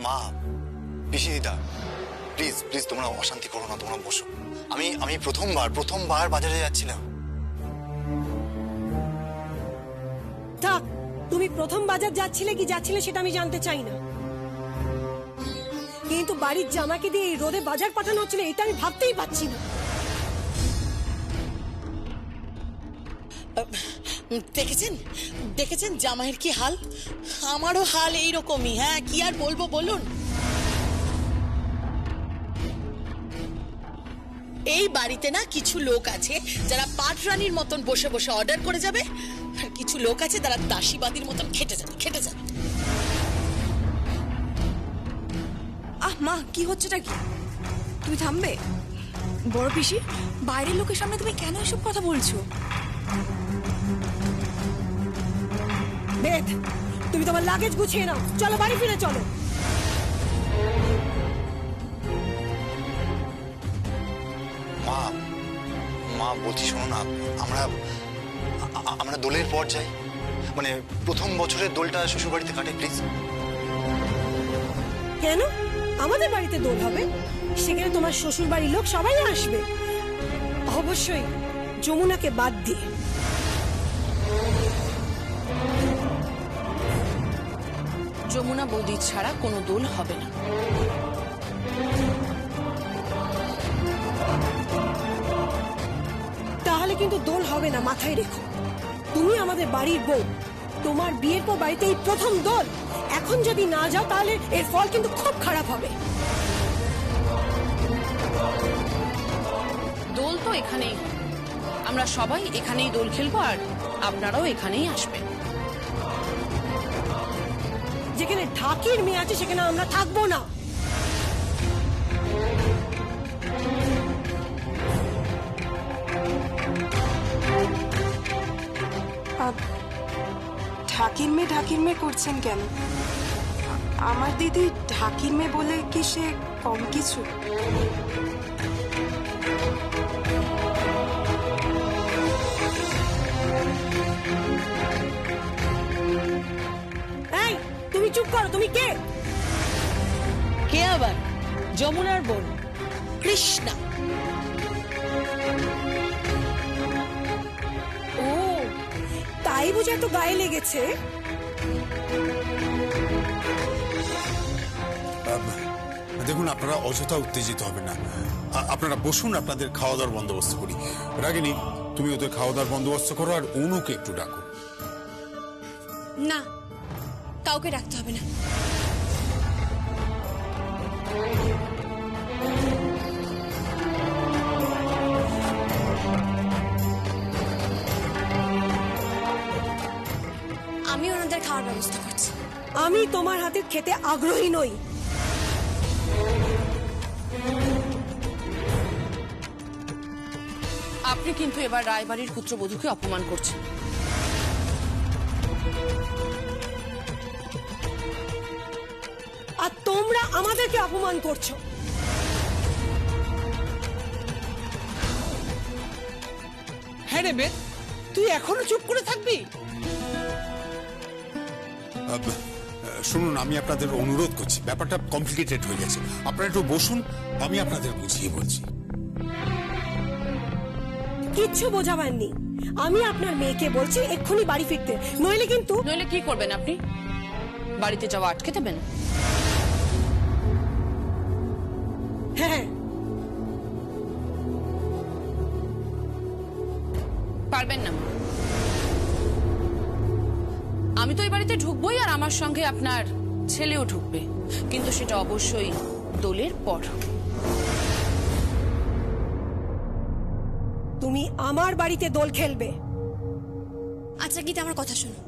মা, পিসি দিদা, please please তোমরা অশান্তি করো না, তোমরা বসো। আমি প্রথমবার বাজারে যাচ্ছিলাম। থাক, তুমি প্রথম বাজার যাচ্ছিলে কি যাচ্ছিলে সেটা আমি জানতে চাই না, কিন্তু বাড়ির জামাকে দিয়ে এই রোদে বাজার পাঠানো হচ্ছিল এটা আমি ভাবতেই পারছি না। দেখেছেন জামাইয়ের কি হাল? আমারও হাল এইরকমই। হ্যাঁ, কি আর বলবো বলুন। এই বাড়িতে না কিছু লোক আছে যারা পাটরানির মতন বসে বসে অর্ডার করে যাবে, আর কিছু লোক আছে যারা দাসীবাদীর মতন খেটে যাবে। মা, কি হচ্ছেটা কি? তুমি থামবে? বড় পিসি, বাইরের লোকের সামনে তুমি কেন এসব কথা বলছো? বেদ, তুমি তোমার লাগেজ গুছিয়ে নাও, চলো বাড়ি ফিরে চলো। মা মা বলছি শোনো না, আমরা দোলের পর যাই, মানে প্রথম বছরের দোলটা শ্বশুর বাড়িতে কাটে প্লিজ। কেন? আমাদের বাড়িতে দোল হবে, সেখানে তোমার শ্বশুর বাড়ির লোক সবাই আসবে, অবশ্যই যমুনাকে বাদ দিয়ে। যমুনা বৌদি ছাড়া কোনো দোল হবে না। তাহলে কিন্তু দোল হবে না, মাথায় রেখো। তুমি আমাদের বাড়ির বউ, তোমার বিয়ের পর বাড়িতে এই প্রথম দোল। এখন যদি না যাও তাহলে এর ফল কিন্তু খুব খারাপ হবে। দোল তো এখানেই, আমরা সবাই এখানেই দোল খেলবো, আর আপনারাও এখানেই আসবেন। যেখানে ঢাকির মেয়ে আছে সেখানে আমরা থাকবো না। ঢাকির মেয়ে করছেন কেন? আমার দিদি ঢাকির মেয়ে বলে কি সে কম কিছু? এই, তুমি চুপ করো। তুমি কে? কে আবার? যমুনার বোন কৃষ্ণা। ও, তাই বুঝে এত গায়ে লেগেছে? দেখুন, আপনারা অযথা উত্তেজিত হবেন না। আপনারা বসুন, আপনাদের খাওয়া দাওয়ার বন্দোবস্ত করি। রাগিনী, তুমি ওদের খাওয়া দাওয়ার বন্দোবস্ত করো, আর অনুকে একটু ডাকো। না, কাউকে ডাকতে হবে না। আমি ওনাদের খাওয়ার ব্যবস্থা করছি। আমি তোমার হাতের খেতে আগ্রহী নই। আপনি কিন্তু এবার রায়বাড়ির পুত্রবধূকে অপমান করছেন। আর তোমরা আমাদেরকে অপমান করছো। হ্যাঁ রে বেদ, তুই এখনো চুপ করে থাকবি? শুনুন, আমি আপনাদের অনুরোধ করছি, ব্যাপারটা কমপ্লিকেটেড হয়ে গেছে। আপনারা একটু বসুন, আমি আপনাদের বুঝিয়ে বলছি। কিচ্ছু বোঝাবার নেই। আমি আপনার মেয়েকে বলছি এক্ষুনি বাড়ি ফিরতে, নইলে কিন্তু। নইলে কি করবেন আপনি? বাড়িতে যাওয়া আটকে দেবেন? হ্যাঁ, পারবেন না। আমি তো এই বাড়িতে ঢুকবোই, আর আমার সঙ্গে আপনার ছেলেও ঢুকবে, কিন্তু সেটা অবশ্যই দোলের পর। তুমি আমার বাড়িতে দোল খেলবে। আচ্ছা গীতা, আমার কথা শোনো,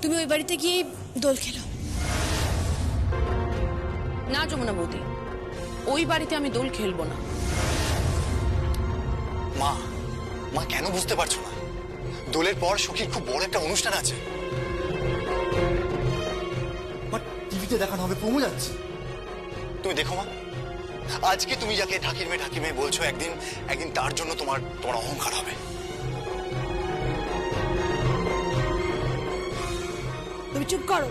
তুমি ওই বাড়িতে গিয়ে দোল খেলো। না যমুনা বৌদি, ওই বাড়িতে আমি দোল খেলবো না। মা কেন বুঝতে পারছো না? দোলের পর সখীর খুব বড় একটা অনুষ্ঠান আছে। টিভিতে দেখানো হবে, প্রমো যাচ্ছে। তুমি দেখো মা, আজকে তুমি যাকে ঢাকির মেয়ে বলছো, একদিন তার জন্য তোমার অহংকার হবে। তুমি চুপ করো।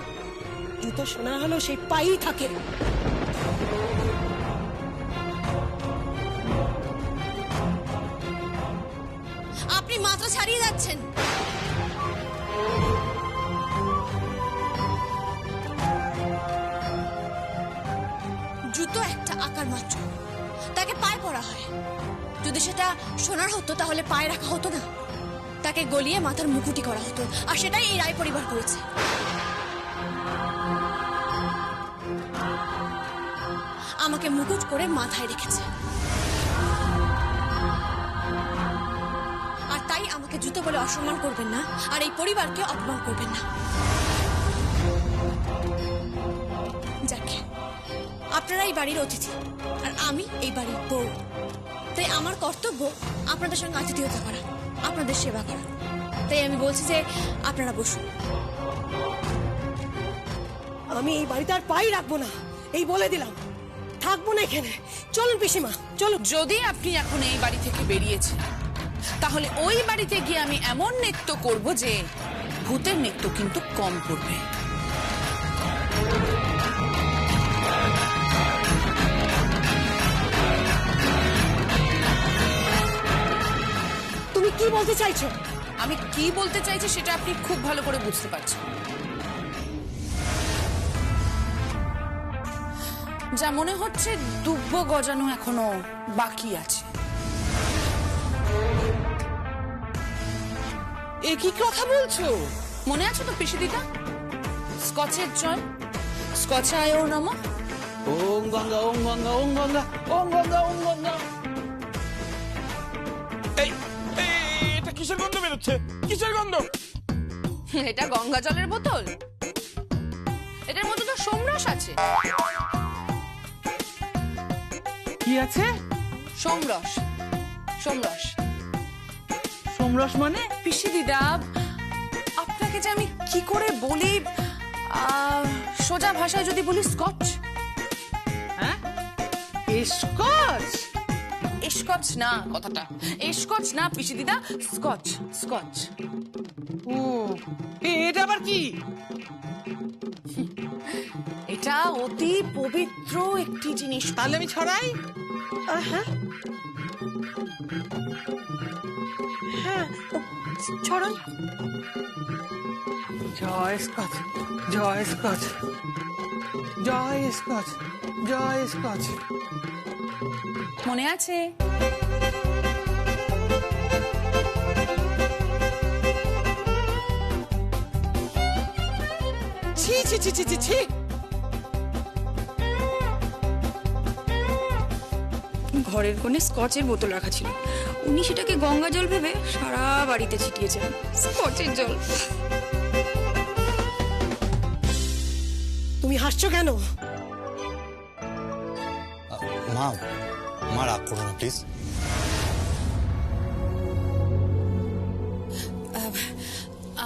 জুতো শোনা হলো সেই পাই থাকে। আপনি মাত্রা ছাড়িয়ে যাচ্ছেন। জুতো একটা আকার মাত্র, তাকে পায়ে পরা হয়। যদি সেটা সোনার হতো তাহলে পায়ে রাখা হতো না, তাকে গলিয়ে মাথার মুকুটি করা হতো। আর সেটাই এই রায় পরিবার করেছে। আমাকে মুকুট করে মাথায় রেখেছে, আর তাই আমাকে জুতো বলে অসম্মান করবেন না, আর এই পরিবারকে অপমান করবেন না। যাকে আপনারা এই বাড়ির অতিথি, আর আমি এই বাড়ির বউ, তাই আমার কর্তব্য আপনাদের সঙ্গে আতিথেয়তা করা, আপনাদের সেবা করা। তাই আমি বলছি যে আপনারা বসুন। আমি এই বাড়িতে আর পাই রাখবো না, এই বলে দিলাম। থাকবো না এখানে। চলুন পিসিমা, চলুন। যদি আপনি এখন এই বাড়ি থেকে বেরিয়েছেন, তাহলে ওই বাড়িতে গিয়ে আমি এমন নৃত্য করব যে ভূতের নৃত্য কিন্তু কম করবে। তুমি কি বলতে চাইছো? আমি কি বলতে চাইছি সেটা আপনি খুব ভালো করে বুঝতে পারছেন। যা মনে হচ্ছে দুব্ব গজানো এখনো বাকি আছে। এ কি কথা বলছো? মনে আছে তো পিসি দিদা, স্কচের জল, স্কচায় ও নমঃ। ওম গঙ্গা ওম গঙ্গা ওম গঙ্গা ওম গঙ্গা ওম গঙ্গা। এই এটা কিসের গন্ধ বেরোচ্ছে? কিসের গন্ধ? এটা গঙ্গা জলের বোতল, এটার মধ্যে তো সোমরস আছে। কি আছে? সোমরস। সোমরস সোমরস মানে? পিসি দিদা, আপনাকে যে আমি কি করে বলি, সোজা ভাষায় যদি বলি স্কচ। হ্যাঁ, স্কচ? স্কচ না কথাটা, স্কচ না পিসি দিদা, স্কচ। স্কচ ও, এটা আবার কি? এটা অতি পবিত্র একটি জিনিস। তাহলে আমি ছড়াই? হ্যাঁ হ্যাঁ, ছড়ান। জয় স্কচ, জয় স্কচ, জয় স্কচ, জয় স্কচ। মনে আছে? ছি ছি ছি ছি ছি ছি। ঘরের কোণে স্কচের বোতল রাখা ছিল, উনি সেটাকে গঙ্গা জল ভেবে সারা বাড়িতে ছিটিয়েছেন। স্কচের জল। তুমি হাসছো কেন? মা, মা রাগ করো না প্লিজ।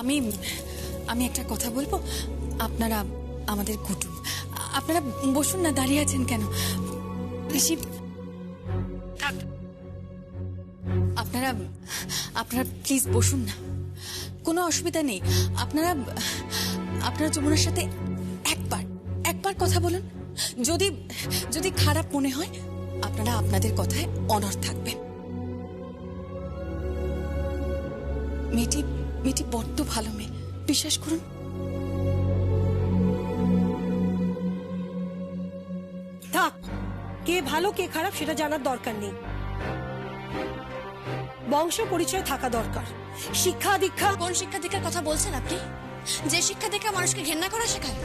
আমি আমি একটা কথা বলবো। আপনারা আমাদের কুটুম, আপনারা বসুন না, দাঁড়িয়ে আছেন কেন? পিসি থাক, আপনারা আপনারা প্লিজ বসুন না, কোনো অসুবিধা নেই। আপনারা আপনারা যমুনার সাথে একবার কথা বলুন। যদি যদি খারাপ মনে হয়, আপনারা আপনাদের কথায় অনড় থাকবেন। মেয়েটি বড্ড ভালো মেয়ে, বিশ্বাস করুন। থাক, কে ভালো কে খারাপ সেটা জানার দরকার নেই। বংশ পরিচয় থাকা দরকার, শিক্ষা দীক্ষা। কোন শিক্ষা দীক্ষার কথা বলছেন আপনি? যে শিক্ষা দীক্ষা মানুষকে ঘেন্না করা শেখায়?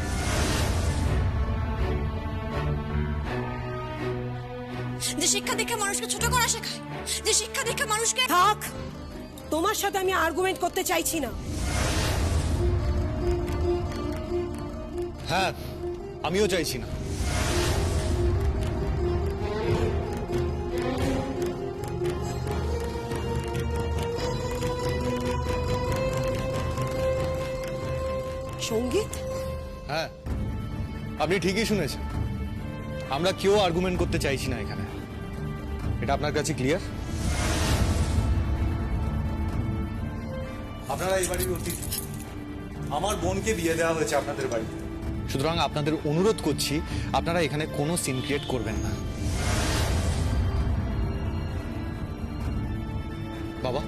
যে শিক্ষা দীক্ষা মানুষকে ছোট করা শেখায়? যে শিক্ষা দীক্ষা মানুষকে... থাক, তোমার সাথে আমি আর্গুমেন্ট করতে চাইছি না। হ্যাঁ, আমিও চাইছি না। সঙ্গীত, হ্যাঁ, আপনি ঠিকই শুনেছেন। আমরা কেউ আর্গুমেন্ট করতে চাইছি না এখানে। এটা আপনার কাছে ক্লিয়ার? আপনারা এই বাড়ির অতিথি। আমার বোনকে বিয়ে দেওয়া হয়েছে আপনাদের বাড়িতে, সুতরাং আপনাদের অনুরোধ করছি আপনারা এখানে কোনো সিন ক্রিয়েট করবেন না। বাবা,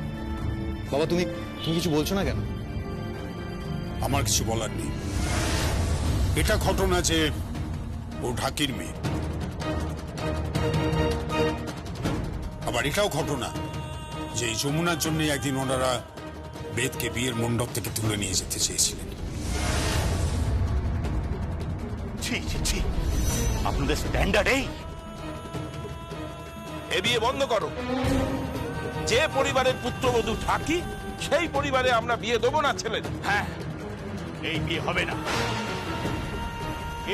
বাবা তুমি কিছু বলছো না কেন? আমার কিছু বলার নেই। এটা ঘটনা যে ও ঢাকির মেয়ে, আবার এটাও ঘটনা যে এই যমুনার জন্য একদিন ওনারা বেদকে বিয়ের মণ্ডপ থেকে তুলে নিয়ে যেতে চেয়েছিলেন। আপনাদের স্ট্যান্ডার্ড এই বিয়ে বন্ধ করো। যে পরিবারের পুত্রবধূ থাকি সেই পরিবারে আমরা বিয়ে দেবো না ছেলের। হ্যাঁ, এই বিয়ে হবে না।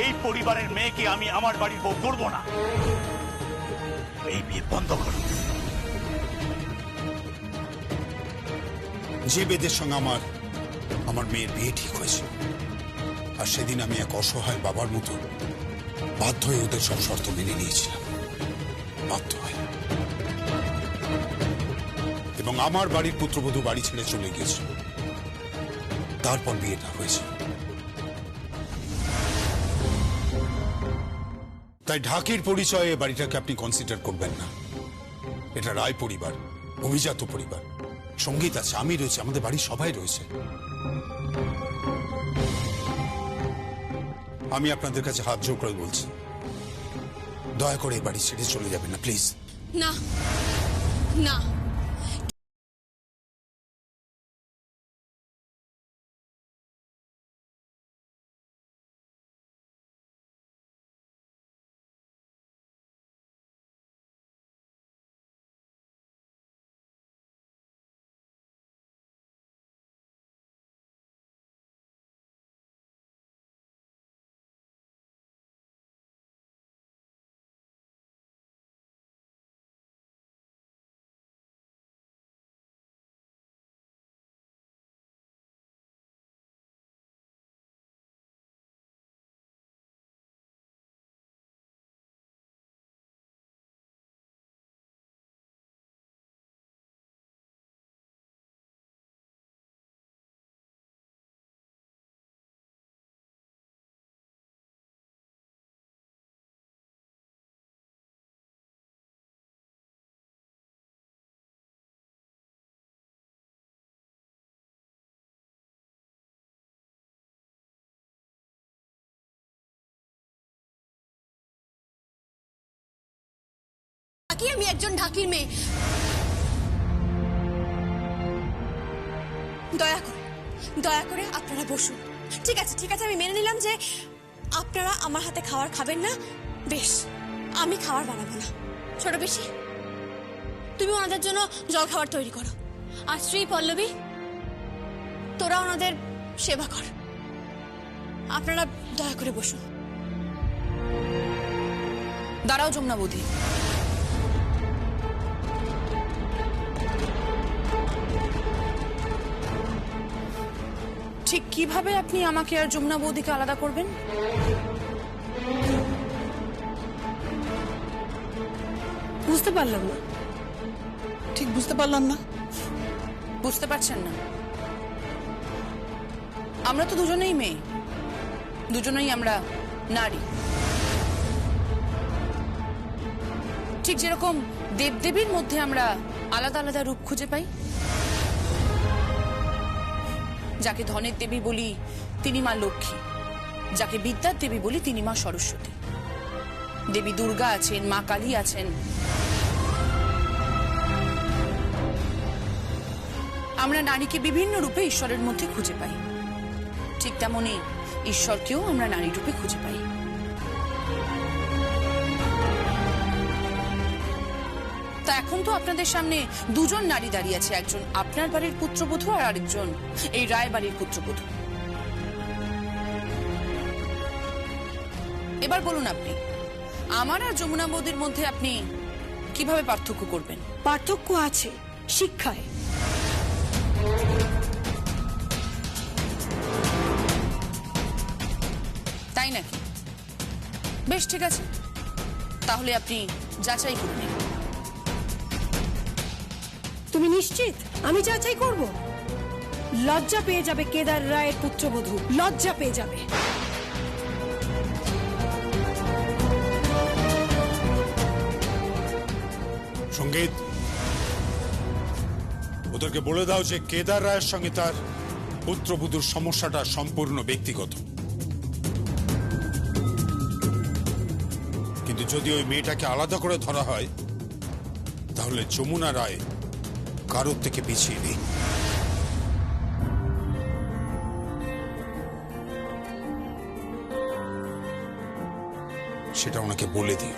এই পরিবারের মেয়েকে আমি আমার বাড়ির বউ করবো না। এই বিয়ে বন্ধ করো। যে বেদের সঙ্গে আমার মেয়ের বিয়ে ঠিক হয়েছে, আর সেদিন আমি এক অসহায় বাবার মতো বাধ্য হয়ে ওদের সব শর্ত মেনে নিয়েছিলাম, বাধ্য হয়ে। এবং আমার বাড়ির পুত্রবধূ বাড়ি ছেড়ে চলে গিয়েছিল, তারপর বিয়েটা হয়েছে। তাই ঢাকির পরিচয়ে বাড়িটাকে আপনি কনসিডার করবেন না। এটা রায় পরিবার, অভিজাত পরিবার। সঙ্গীত আছে, আমি রয়েছে, আমাদের বাড়ির সবাই রয়েছে। আমি আপনাদের কাছে হাত জোড় করে বলছি, দয়া করে এই বাড়ি ছেড়ে চলে যাবেন না, প্লিজ। না না, আমি একজন ঢাকির মেয়ে। দয়া করে আপনারা বসুন। ঠিক আছে, আমি মেনে নিলাম যে আপনারা আমার হাতে খাবার খাবেন না। বেশ, আমি খাবার বানাবো না। ছোট বেশি, তুমি ওনাদের জন্য জল খাবার তৈরি করো। আর শ্রী পল্লবী, তোরা ওনাদের সেবা কর। আপনারা দয়া করে বসুন। দাঁড়াও যমুনা বৌদি, ঠিক কিভাবে আপনি আমাকে আর যমুনা বৌদিকে আলাদা করবেন? বুঝতে পারলাম না। ঠিক বুঝতে পারলাম না। বুঝতে পারছেন না? আমরা তো দুজনেই মেয়ে, দুজনেই আমরা নারী। ঠিক যেরকম দেবদেবীর মধ্যে আমরা আলাদা আলাদা রূপ খুঁজে পাই। যাকে ধনের দেবী বলি তিনি মা লক্ষ্মী, যাকে বিদ্যার দেবী বলি তিনি মা সরস্বতী। দেবী দুর্গা আছেন, মা কালী আছেন। আমরা নারীকে বিভিন্ন রূপে ঈশ্বরের মধ্যে খুঁজে পাই। ঠিক তেমনি ঈশ্বরকেও আমরা নারী রূপে খুঁজে পাই। তা এখন তো আপনাদের সামনে দুজন নারী দাঁড়িয়ে আছে, একজন আপনার বাড়ির পুত্রবধূ আর আরেকজন এই রায় বাড়ির পুত্রবধূ। এবার বলুন আপনি, আমার আর যমুনা বৌদির মধ্যে আপনি কিভাবে পার্থক্য করবেন? পার্থক্য আছে শিক্ষায়। তাই নাকি? বেশ, ঠিক আছে, তাহলে আপনি যাচাই করুন। তুমি নিশ্চিত? আমি যাচাই করব। লজ্জা পেয়ে যাবে কেদার রায়ের পুত্রবধূ, লজ্জা পেয়ে যাবে। সঙ্গীত, ওদেরকে বলে দাও যে কেদার রায়ের সঙ্গে তার পুত্রবধূর সমস্যাটা সম্পূর্ণ ব্যক্তিগত। কিন্তু যদি ওই মেয়েটাকে আলাদা করে ধরা হয় তাহলে যমুনা রায় কারোর থেকে পিছিয়ে নেই। সেটা ওনাকে বলে দিও।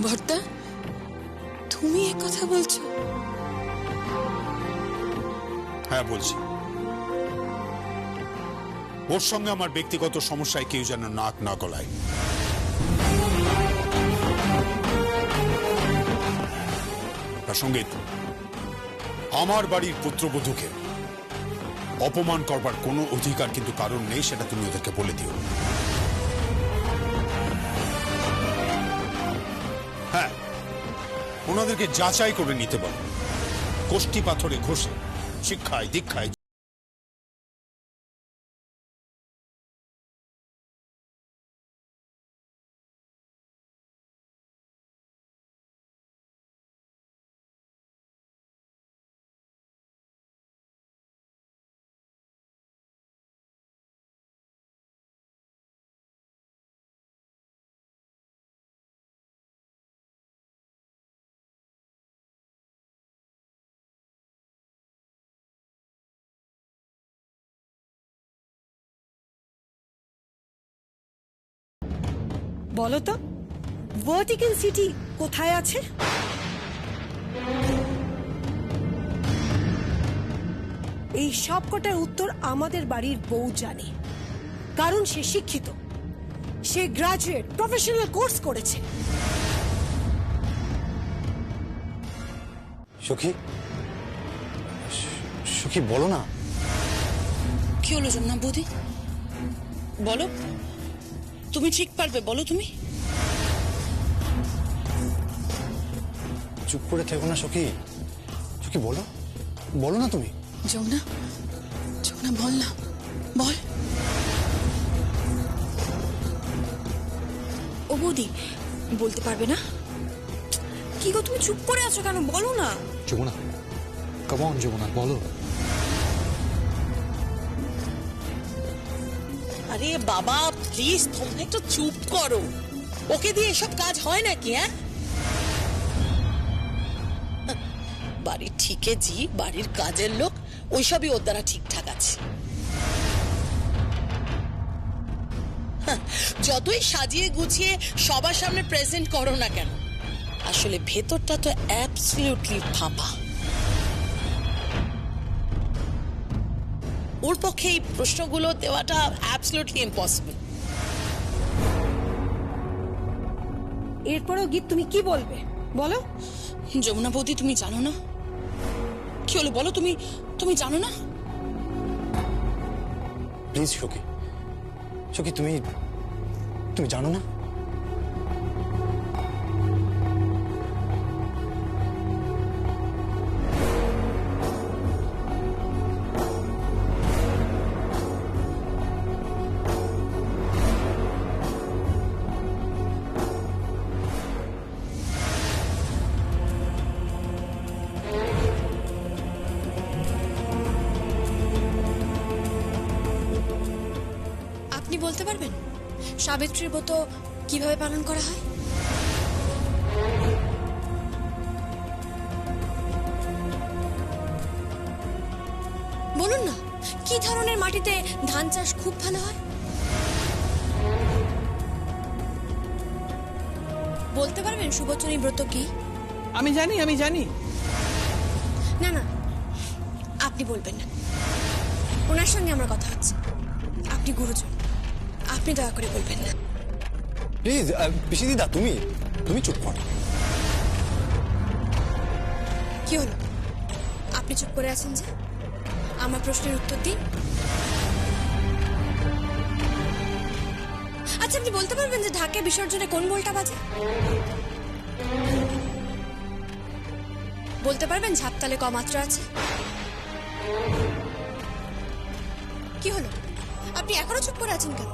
ভর্তা, তুমি এ কথা বলছো? হ্যাঁ বলছি। ওর সঙ্গে আমার ব্যক্তিগত সমস্যায় কেউ যেন নাক না গলায়। সঙ্গীত, আমার বাড়ির পুত্রবধূকে অপমান করবার কোনো অধিকার কিন্তু কারণ নেই, সেটা তুমি ওদেরকে বলে দিও। হ্যাঁ, ওনাদেরকে যাচাই করে নিতে বলো, কোষ্ঠী পাথরে ঘষে, শিক্ষায় দীক্ষায়। বলো তো, ভার্টিকান সিটি কোথায় আছে? এই সবকটার উত্তর আমাদের বাড়ির বউ জানে, কারণ সে শিক্ষিত, সে গ্রাজুয়েট, প্রফেশনাল কোর্স করেছে। সখী, সখী বলো না। কি হলো যমুনা বৌদি? বলো, তুমি ঠিক পারবে, বলো তুমি। চুপ করে থেকো না সখী, সখী বলো, বলো না তুমি। যমুনা, যমুনা বল না, বল। ও বৌদি, বলতে পারবে না? কি গো, তুমি চুপ করে আছো কেন? বলো না। যমুনা, কাম অন যমুনা, বলো। আরে বাবা প্লিজ, তোমরা একটু চুপ করো। ওকে দিয়ে এসব কাজ হয় নাকি? হ্যাঁ, বাড়ির ঠিকে জি, বাড়ির কাজের লোক, ওইসবই ওর দ্বারা ঠিকঠাক আছে। যতই সাজিয়ে গুছিয়ে সবার সামনে প্রেজেন্ট করো না কেন, আসলে ভেতরটা তো অ্যাবসলিউটলি ফাঁপা। ওর পক্ষে এই প্রশ্নগুলো দেওয়াটা অ্যাবসলিউটলি ইম্পসিবল। এরপরও গীত তুমি কি বলবে বলো? যমুনা বৌদি, তুমি জানো না? কি হলো বলো, তুমি তুমি জানো না? প্লিজ সখী, সখী তুমি তুমি জানো না? আপনি বলতে পারবেন সাবিত্রীর ব্রত কিভাবে পালন করা হয়? বলুন না, কি ধরনের মাটিতে ধান চাষ খুব ভালো হয়? বলতে পারবেন সুবচনী ব্রত কি? আমি জানি, আমি জানি। না না, আপনি বলবেন না। ওনার সঙ্গে আমার কথা হচ্ছে। আপনি গুরুজন, আপনি দয়া করে বলবেন না। প্লিজ পিসি দিদা, তুমি তুমি চুপ করো। কি হলো, আপনি চুপ করে আছেন যে? আমার প্রশ্নের উত্তর দিন। আচ্ছা, আপনি বলতে পারবেন যে ঢাকে বিসর্জনে কোন বলটা বাজে? বলতে পারবেন ঝাপতালে ক মাত্রা আছে? কি হলো, আপনি এখনো চুপ করে আছেন কেন?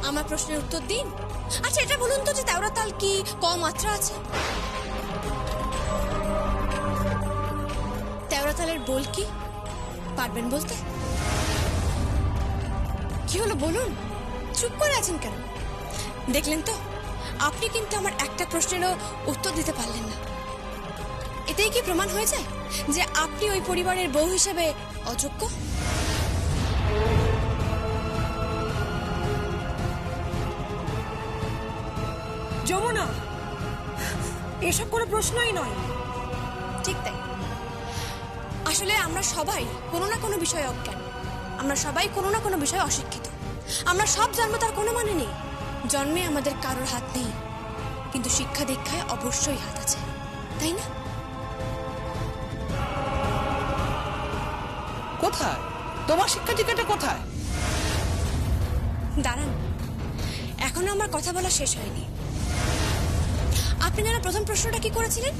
আমার প্রশ্নের উত্তর দিন। আচ্ছা এটা বলুন তো যে তেওড়াতাল কি কম মাত্রা আছে? তেওড়াতালের বোল কি পারবেন বলতে? কি হলো বলুন, চুপ করে আছেন কেন? দেখলেন তো, আপনি কিন্তু আমার একটা প্রশ্নেরও উত্তর দিতে পারলেন না। এতেই কি প্রমাণ হয়ে যায় যে আপনি ওই পরিবারের বউ হিসেবে অযোগ্য? যমুনা, এসব কোনো প্রশ্নই নয়। ঠিক তাই। আসলে আমরা সবাই কোনো না কোনো বিষয়ে অজ্ঞান, আমরা সবাই কোনো না কোনো বিষয়ে অশিক্ষিত। আমরা সব জন্ম তার কোনো মানে নেই। জন্মে আমাদের কারোর হাত নেই, কিন্তু শিক্ষা দীক্ষায় অবশ্যই হাত আছে, তাই না? কোথায় তোমার শিক্ষা দীক্ষাটা কোথায়? দাঁড়ান, এখনো আমার কথা বলা শেষ হয়নি। আপনি জানা প্রথম প্রশ্নটা কি করেছিলেন?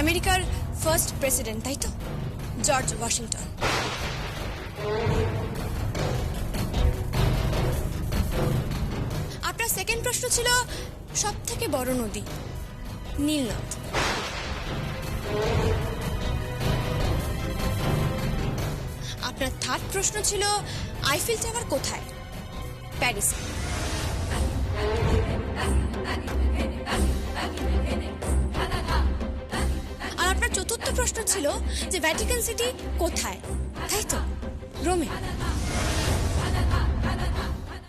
আমেরিকার ফার্স্ট প্রেসিডেন্ট, তাই তো? George Washington. আপনার সেকেন্ড প্রশ্ন ছিল সব থেকে বড় নদী, নীল নদ। আপনার থার্ড প্রশ্ন ছিল আইফেল টাওয়ার কোথায়? প্যারিস। আর আপনার চতুর্থ প্রশ্ন ছিল যে ভ্যাটিকান সিটি কোথায়, তাই তো? রোমে।